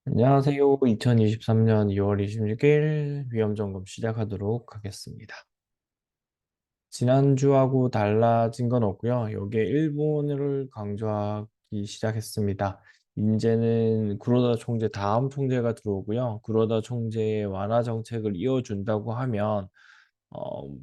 안녕하세요. 2023년 2월 26일 위험점검 시작하도록 하겠습니다. 지난주하고 달라진 건 없고요. 여기에 일본을 강조하기 시작했습니다. 이제는 구로다 총재 다음 총재가 들어오고요. 구로다 총재의 완화 정책을 이어준다고 하면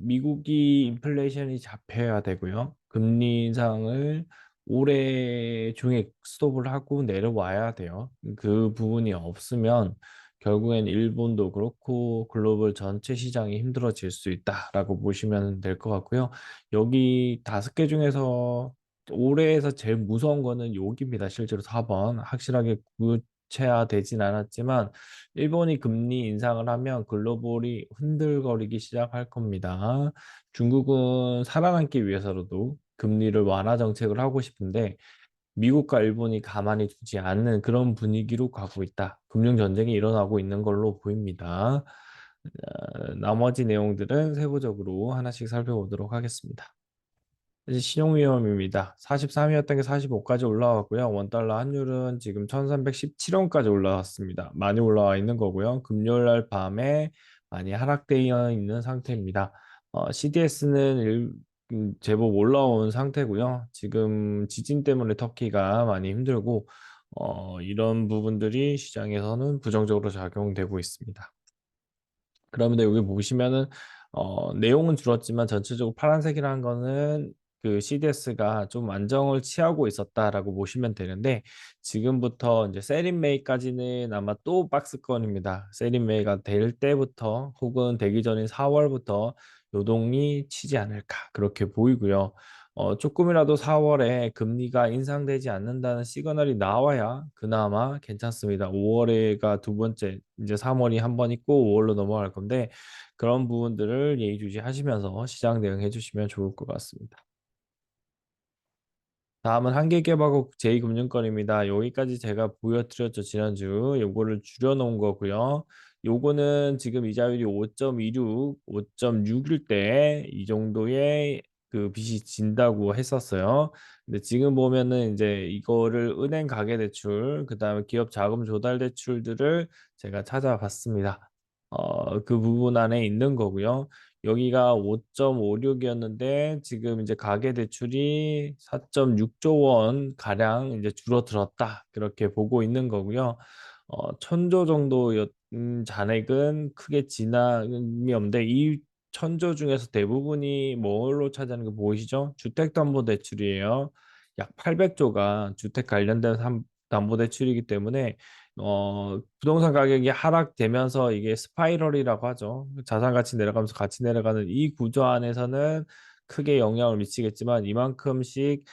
미국이 인플레이션이 잡혀야 되고요. 금리 인상을 올해 중에 스톱을 하고 내려와야 돼요. 그 부분이 없으면 결국엔 일본도 그렇고 글로벌 전체 시장이 힘들어질 수 있다라고 보시면 될 것 같고요. 여기 5개 중에서 올해에서 제일 무서운 거는 여기입니다. 실제로 4번. 확실하게 구체화되진 않았지만 일본이 금리 인상을 하면 글로벌이 흔들거리기 시작할 겁니다. 중국은 살아남기 위해서라도 금리를 완화 정책을 하고 싶은데 미국과 일본이 가만히 두지 않는 그런 분위기로 가고 있다. 금융 전쟁이 일어나고 있는 걸로 보입니다. 나머지 내용들은 세부적으로 하나씩 살펴보도록 하겠습니다. 이제 신용위험입니다. 43이었던 게 45까지 올라왔고요. 원달러 환율은 지금 1317원까지 올라왔습니다. 많이 올라와 있는 거고요. 금요일 날 밤에 많이 하락되어 있는 상태입니다. CDS는 제법 올라온 상태고요. 지금 지진 때문에 터키가 많이 힘들고 이런 부분들이 시장에서는 부정적으로 작용되고 있습니다. 그러면 여기 보시면은 내용은 줄었지만 전체적으로 파란색이라는 거는 그 CDS가 좀 안정을 취하고 있었다라고 보시면 되는데 지금부터 이제 세린메이까지는 아마 또 박스권입니다. 세린메이가 될 때부터 혹은 되기 전인 4월부터 요동이 치지 않을까 그렇게 보이고요. 조금이라도 4월에 금리가 인상되지 않는다는 시그널이 나와야 그나마 괜찮습니다. 5월에가 두 번째, 이제 3월이 한 번 있고 5월로 넘어갈 건데 그런 부분들을 예의주시하시면서 시장 대응해 주시면 좋을 것 같습니다. 다음은 한계개발국 제2금융권입니다. 여기까지 제가 보여드렸죠, 지난주. 요거를 줄여놓은 거고요. 요거는 지금 이자율이 5.26, 5.6일 때 이 정도의 그 빚이 진다고 했었어요. 근데 지금 보면은 이제 이거를 은행 가계대출, 그다음에 기업 자금 조달 대출들을 제가 찾아봤습니다. 그 부분 안에 있는 거고요. 여기가 5.56이었는데 지금 이제 가계 대출이 4.6조 원 가량 이제 줄어들었다. 그렇게 보고 있는 거고요. 1,000조 정도였 잔액은 크게 지남이 없는데 이 1,000조 중에서 대부분이 뭘로 차지하는 거 보이시죠? 주택담보대출이에요. 약 800조가 주택 관련된 담보대출이기 때문에 부동산 가격이 하락되면서 이게 스파이럴이라고 하죠. 자산 가치 내려가면서 같이 내려가는 이 구조 안에서는 크게 영향을 미치겠지만 이만큼씩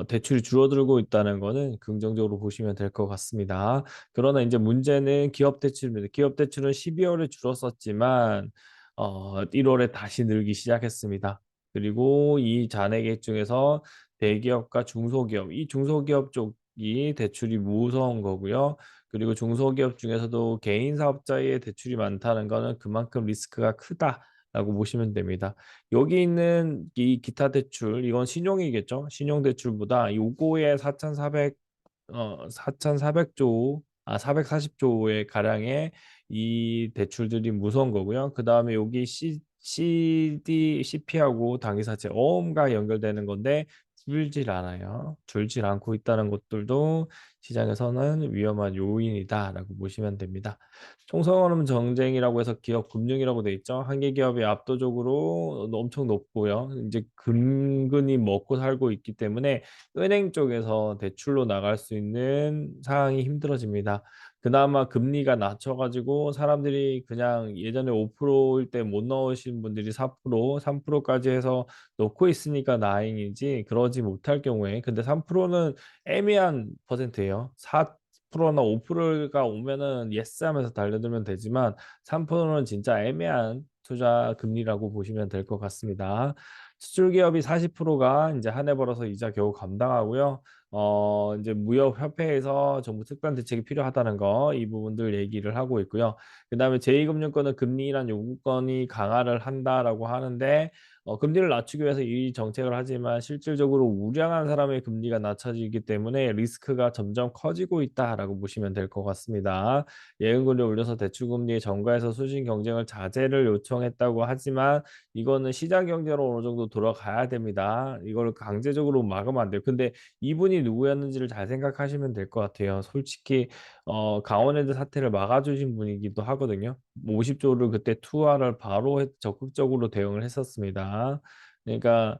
대출이 줄어들고 있다는 거는 긍정적으로 보시면 될 것 같습니다. 그러나 이제 문제는 기업 대출입니다. 기업 대출은 12월에 줄었었지만 1월에 다시 늘기 시작했습니다. 그리고 이 잔액액 중에서 대기업과 중소기업, 이 중소기업 쪽이 대출이 무서운 거고요. 그리고 중소기업 중에서도 개인 사업자의 대출이 많다는 거는 그만큼 리스크가 크다라고 보시면 됩니다. 여기 있는 이 기타 대출, 이건 신용이겠죠? 신용대출보다 요거의 4,400조, 440조의 가량의 이 대출들이 무서운 거고요. 그 다음에 여기 CP하고 당기사채 어음과 연결되는 건데 줄질 않아요. 줄질 않고 있다는 것들도 시장에서는 위험한 요인이다라고 보시면 됩니다. 총성원음 정쟁이라고 해서 기업 금융이라고 돼 있죠. 한 개 기업이 압도적으로 엄청 높고요. 이제 근근히 먹고 살고 있기 때문에 은행 쪽에서 대출로 나갈 수 있는 상황이 힘들어집니다. 그나마 금리가 낮춰가지고 사람들이 그냥 예전에 5%일 때 못 넣으신 분들이 4%, 3%까지 해서 놓고 있으니까 다행이지 그러지 못할 경우에 근데 3%는 애매한 퍼센트예요. 4%나 5%가 오면은 예스 하면서 달려들면 되지만 3%는 진짜 애매한 투자 금리라고 보시면 될 것 같습니다. 수출 기업이 40%가 이제 한 해 벌어서 이자 겨우 감당하고요. 이제 무역협회에서 정부 특단 대책이 필요하다는 거, 이 부분들 얘기를 하고 있고요. 그 다음에 제2금융권은 금리란 요구권이 강화를 한다라고 하는데, 금리를 낮추기 위해서 이 정책을 하지만 실질적으로 우량한 사람의 금리가 낮춰지기 때문에 리스크가 점점 커지고 있다라고 보시면 될 것 같습니다. 예금금리 올려서 대출금리의 정가에서 수신 경쟁을 자제를 요청했다고 하지만 이거는 시장 경제로 어느 정도 돌아가야 됩니다. 이걸 강제적으로 막으면 안 돼요. 근데 이분이 누구였는지를 잘 생각하시면 될 것 같아요. 솔직히 강원랜드 사태를 막아주신 분이기도 하거든요. 50조를 그때 투하를 바로 적극적으로 대응을 했었습니다. 그러니까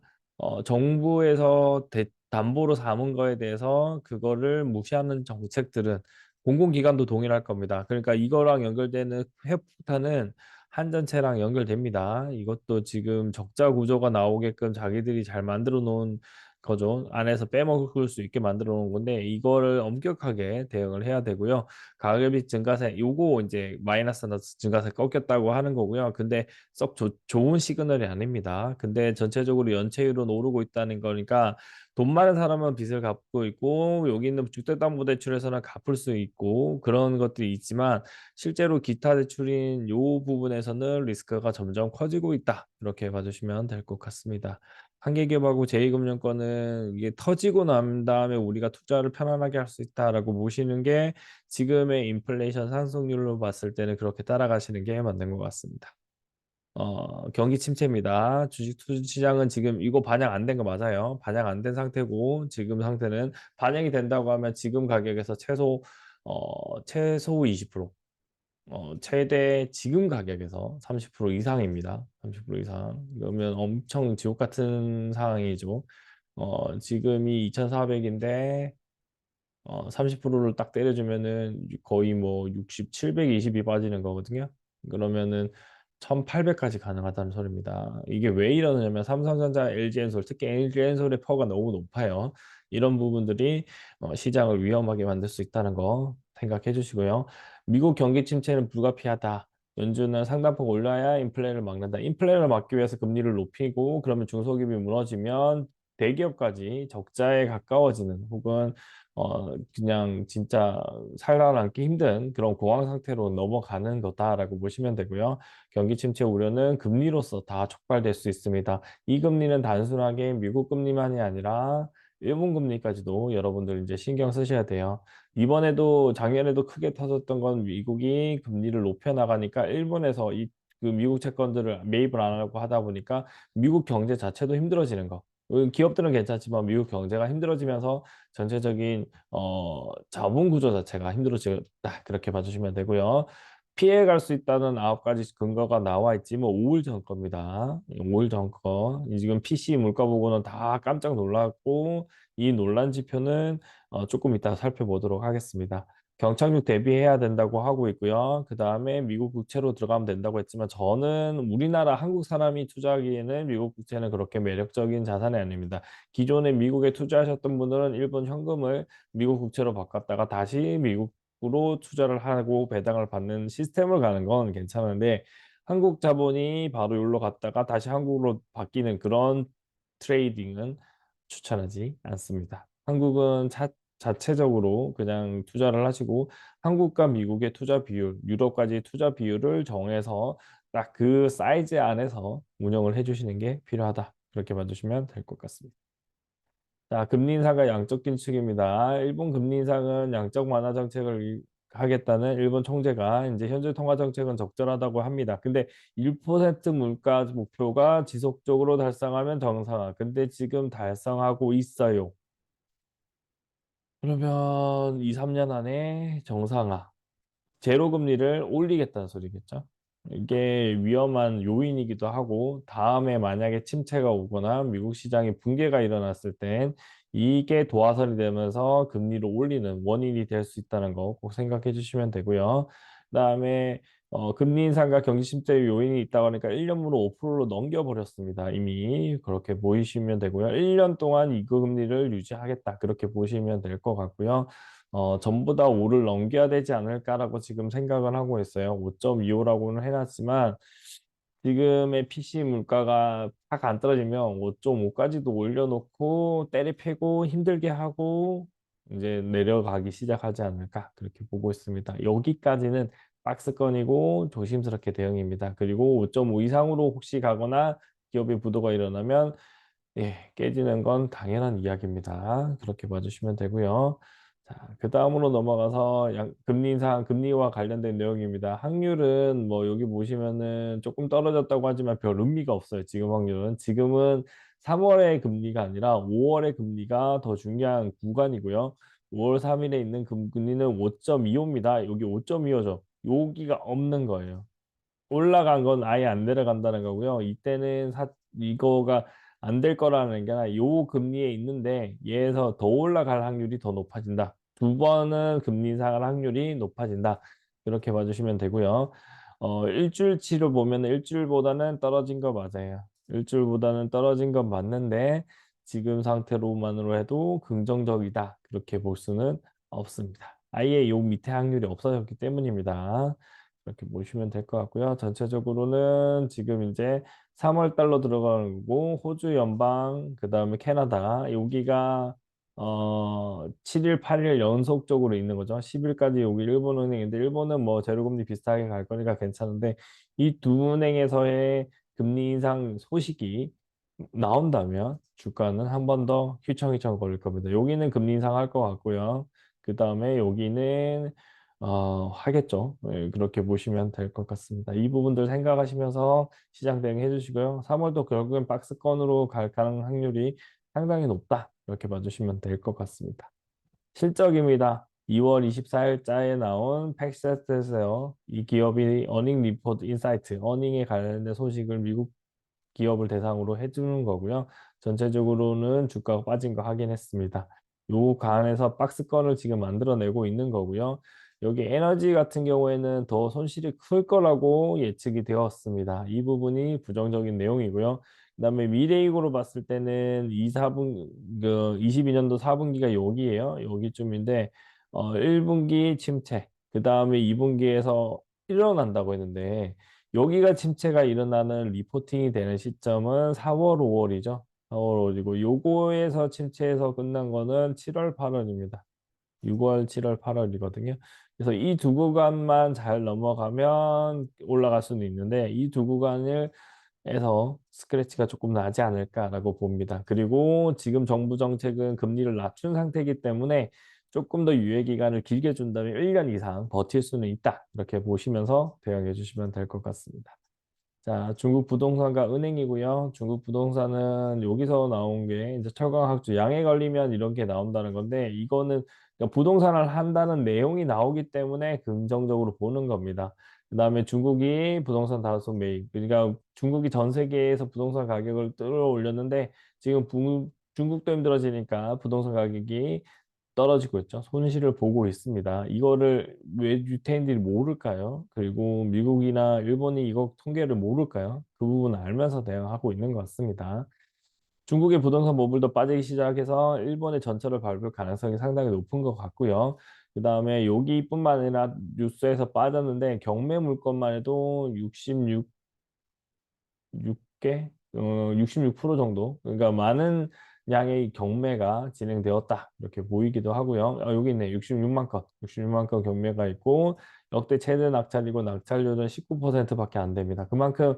정부에서 담보로 삼은 거에 대해서 그거를 무시하는 정책들은 공공기관도 동일할 겁니다. 그러니까 이거랑 연결되는 회폭탄은 한전채랑 연결됩니다. 이것도 지금 적자 구조가 나오게끔 자기들이 잘 만들어 놓은 거죠. 안에서 빼먹을 수 있게 만들어 놓은 건데 이거를 엄격하게 대응을 해야 되고요. 가계비 증가세 요거 이제 마이너스 증가세 꺾였다고 하는 거고요. 근데 썩 좋은 시그널이 아닙니다. 근데 전체적으로 연체율은 오르고 있다는 거니까 돈 많은 사람은 빚을 갚고 있고 여기 있는 주택담보대출에서는 갚을 수 있고 그런 것들이 있지만 실제로 기타 대출인 요 부분에서는 리스크가 점점 커지고 있다. 이렇게 봐주시면 될 것 같습니다. 한계기업하고 제2금융권은 이게 터지고 난 다음에 우리가 투자를 편안하게 할 수 있다라고 보시는 게 지금의 인플레이션 상승률로 봤을 때는 그렇게 따라가시는 게 맞는 것 같습니다. 경기 침체입니다. 주식 투자 시장은 지금 이거 반영 안 된 거 맞아요. 반영 안 된 상태고 지금 상태는 반영이 된다고 하면 지금 가격에서 최소 20%, 최대 지금 가격에서 30% 이상입니다. 30% 이상. 그러면 엄청 지옥 같은 상황이죠. 지금이 2,400인데 30%를 딱 때려주면은 거의 뭐 60, 720이 빠지는 거거든요. 그러면은 1800까지 가능하다는 소리입니다. 이게 왜 이러느냐면 삼성전자, LG엔솔, 특히 LG엔솔의 퍼가 너무 높아요. 이런 부분들이 시장을 위험하게 만들 수 있다는 거 생각해 주시고요. 미국 경기 침체는 불가피하다. 연준은 상단폭 올려야 인플레를 막는다. 인플레를 막기 위해서 금리를 높이고 그러면 중소기업이 무너지면 대기업까지 적자에 가까워지는 혹은 그냥 진짜 살아남기 힘든 그런 공황 상태로 넘어가는 거다라고 보시면 되고요. 경기 침체 우려는 금리로서 다 촉발될 수 있습니다. 이 금리는 단순하게 미국 금리만이 아니라 일본 금리까지도 여러분들 이제 신경 쓰셔야 돼요. 이번에도 작년에도 크게 터졌던 건 미국이 금리를 높여 나가니까 일본에서 그 미국 채권들을 매입을 안 하려고 하다 보니까 미국 경제 자체도 힘들어지는 거. 기업들은 괜찮지만 미국 경제가 힘들어지면서 전체적인 자본 구조 자체가 힘들어지다 그렇게 봐주시면 되고요. 피해갈 수 있다는 9가지 근거가 나와 있지 뭐 5일 전 겁니다. 5일 전 거. 지금 PC 물가 보고는 다 깜짝 놀랐고 이 논란 지표는 조금 이따 살펴보도록 하겠습니다. 경착륙 대비해야 된다고 하고 있고요. 그 다음에 미국 국채로 들어가면 된다고 했지만 저는 우리나라 한국 사람이 투자하기에는 미국 국채는 그렇게 매력적인 자산이 아닙니다. 기존에 미국에 투자하셨던 분들은 일본 현금을 미국 국채로 바꿨다가 다시 미국으로 투자를 하고 배당을 받는 시스템을 가는 건 괜찮은데 한국 자본이 바로 여기로 갔다가 다시 한국으로 바뀌는 그런 트레이딩은 추천하지 않습니다. 한국은 자체적으로 그냥 투자를 하시고 한국과 미국의 투자 비율, 유럽까지 투자 비율을 정해서 딱 그 사이즈 안에서 운영을 해주시는 게 필요하다. 그렇게 봐주시면 될 것 같습니다. 자, 금리 인상과 양적 긴축입니다. 일본 금리 인상은 양적 완화 정책을 하겠다는 일본 총재가 이제 현재 통화 정책은 적절하다고 합니다. 근데 1% 물가 목표가 지속적으로 달성하면 정상화. 근데 지금 달성하고 있어요. 그러면 2, 3년 안에 정상화. 제로 금리를 올리겠다는 소리겠죠. 이게 위험한 요인이기도 하고 다음에 만약에 침체가 오거나 미국 시장에 붕괴가 일어났을 땐 이게 도화선이 되면서 금리를 올리는 원인이 될 수 있다는 거 꼭 생각해 주시면 되고요. 그다음에 금리 인상과 경기 침체 요인이 있다고 하니까 1년으로 5%로 넘겨버렸습니다. 이미 그렇게 보이시면 되고요. 1년 동안 이거 금리를 유지하겠다. 그렇게 보시면 될 것 같고요. 전부 다 5를 넘겨야 되지 않을까라고 지금 생각을 하고 있어요. 5.25라고는 해놨지만 지금의 PC 물가가 딱 안 떨어지면 5.5까지도 올려놓고 때려패고 힘들게 하고 이제 내려가기 시작하지 않을까 그렇게 보고 있습니다. 여기까지는 박스권이고 조심스럽게 대응입니다. 그리고 5.5 이상으로 혹시 가거나 기업의 부도가 일어나면 깨지는 건 당연한 이야기입니다. 그렇게 봐주시면 되고요. 자, 그다음으로 넘어가서 금리 인상, 금리와 관련된 내용입니다. 확률은 뭐 여기 보시면은 조금 떨어졌다고 하지만 별 의미가 없어요. 지금 확률은. 지금은 3월의 금리가 아니라 5월의 금리가 더 중요한 구간이고요. 5월 3일에 있는 금리는 5.25입니다. 여기 5.25죠. 여기가 없는 거예요. 올라간 건 아예 안 내려간다는 거고요. 이때는 이거가 안 될 거라는 게 아니라 요 금리에 있는데 얘에서 더 올라갈 확률이 더 높아진다. 두 번은 금리 인상할 확률이 높아진다. 이렇게 봐주시면 되고요. 일주일치로 보면 일주일보다는 떨어진 거 맞아요. 일주일보다는 떨어진 건 맞는데 지금 상태로만으로 해도 긍정적이다. 그렇게 볼 수는 없습니다. 아예 요 밑에 확률이 없어졌기 때문입니다. 이렇게 보시면 될 것 같고요. 전체적으로는 지금 이제 3월 달로 들어가는 거고 호주 연방 그다음에 캐나다 여기가 7일 8일 연속적으로 있는 거죠. 10일까지 여기 일본은행인데 일본은 뭐 제로금리 비슷하게 갈 거니까 괜찮은데 이 두 은행에서의 금리 인상 소식이 나온다면 주가는 한 번 더 휘청휘청 거릴 겁니다. 여기는 금리 인상할 것 같고요. 그 다음에 여기는 하겠죠. 그렇게 보시면 될 것 같습니다. 이 부분들 생각하시면서 시장 대응해 주시고요. 3월도 결국엔 박스권으로 갈 가능 확률이 상당히 높다. 이렇게 봐주시면 될 것 같습니다. 실적입니다. 2월 24일자에 나온 팩셋에서요. 이 기업이 어닝 리포트 인사이트, 어닝에 관련된 소식을 미국 기업을 대상으로 해주는 거고요. 전체적으로는 주가가 빠진 거 확인했습니다. 요 간에서 박스권을 지금 만들어내고 있는 거고요. 여기 에너지 같은 경우에는 더 손실이 클 거라고 예측이 되었습니다. 이 부분이 부정적인 내용이고요. 그다음에 미래익으로 봤을 때는 22년도 4분기가 여기에요. 여기쯤인데 1분기 침체, 그다음에 2분기에서 일어난다고 했는데 여기가 침체가 일어나는 리포팅이 되는 시점은 4월, 5월이죠. 4월, 5월이고 요거에서 침체에서 끝난 거는 7월, 8월입니다. 6월, 7월, 8월이거든요. 그래서 이 두 구간만 잘 넘어가면 올라갈 수는 있는데 이 두 구간을 에서 스크래치가 조금 나지 않을까라고 봅니다. 그리고 지금 정부 정책은 금리를 낮춘 상태이기 때문에 조금 더 유예 기간을 길게 준다면 1년 이상 버틸 수는 있다. 이렇게 보시면서 대응해 주시면 될 것 같습니다. 자, 중국 부동산과 은행이고요. 중국 부동산은 여기서 나온 게 이제 철강학주 양에 걸리면 이런 게 나온다는 건데 이거는 그러니까 부동산을 한다는 내용이 나오기 때문에 긍정적으로 보는 겁니다. 그다음에 중국이 부동산 다소 매입. 그러니까 중국이 전 세계에서 부동산 가격을 끌어올렸는데 지금 중국도 힘들어지니까 부동산 가격이 떨어지고 있죠. 손실을 보고 있습니다. 이거를 왜 유태인들이 모를까요? 그리고 미국이나 일본이 이거 통계를 모를까요? 그 부분을 알면서 대응하고 있는 것 같습니다. 중국의 부동산 보물도 빠지기 시작해서 일본의 전철을 밟을 가능성이 상당히 높은 것 같고요. 그 다음에 여기뿐만 아니라 뉴스에서 빠졌는데 경매 물건만 해도 6개, 66% 정도. 그러니까 많은 양의 경매가 진행되었다. 이렇게 보이기도 하고요. 여기 있네. 66만 건. 66만 건 경매가 있고 역대 최대 낙찰이고 낙찰률은 19%밖에 안 됩니다. 그만큼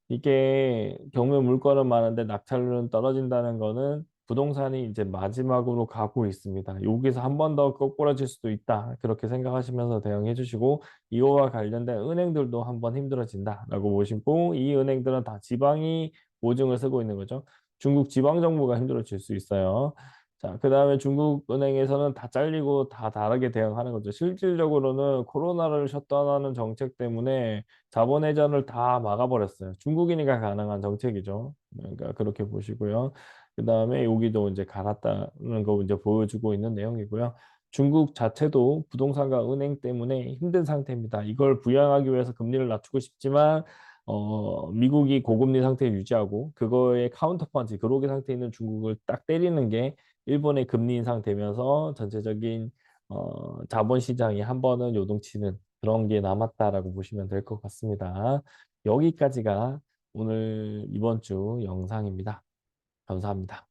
이게 경매 물건은 많은데 낙찰률은 떨어진다는 거는 부동산이 이제 마지막으로 가고 있습니다. 여기서 한 번 더 거꾸로질 수도 있다. 그렇게 생각하시면서 대응해 주시고 이거와 관련된 은행들도 한번 힘들어진다라고 보시고 이 은행들은 다 지방이 보증을 쓰고 있는 거죠. 중국 지방 정부가 힘들어질 수 있어요. 자, 그다음에 중국 은행에서는 다 잘리고 다 다르게 대응하는 거죠. 실질적으로는 코로나를 셧다운하는 정책 때문에 자본 회전을 다 막아버렸어요. 중국이니까 가능한 정책이죠. 그러니까 그렇게 보시고요. 그다음에 여기도 이제 갈았다는 거 이제 보여주고 있는 내용이고요. 중국 자체도 부동산과 은행 때문에 힘든 상태입니다. 이걸 부양하기 위해서 금리를 낮추고 싶지만 미국이 고금리 상태 유지하고 그거에 카운터펀치, 그로기 상태에 있는 중국을 딱 때리는 게 일본의 금리 인상 되면서 전체적인 자본 시장이 한 번은 요동치는 그런 게 남았다라고 보시면 될 것 같습니다. 여기까지가 오늘 이번 주 영상입니다. 감사합니다.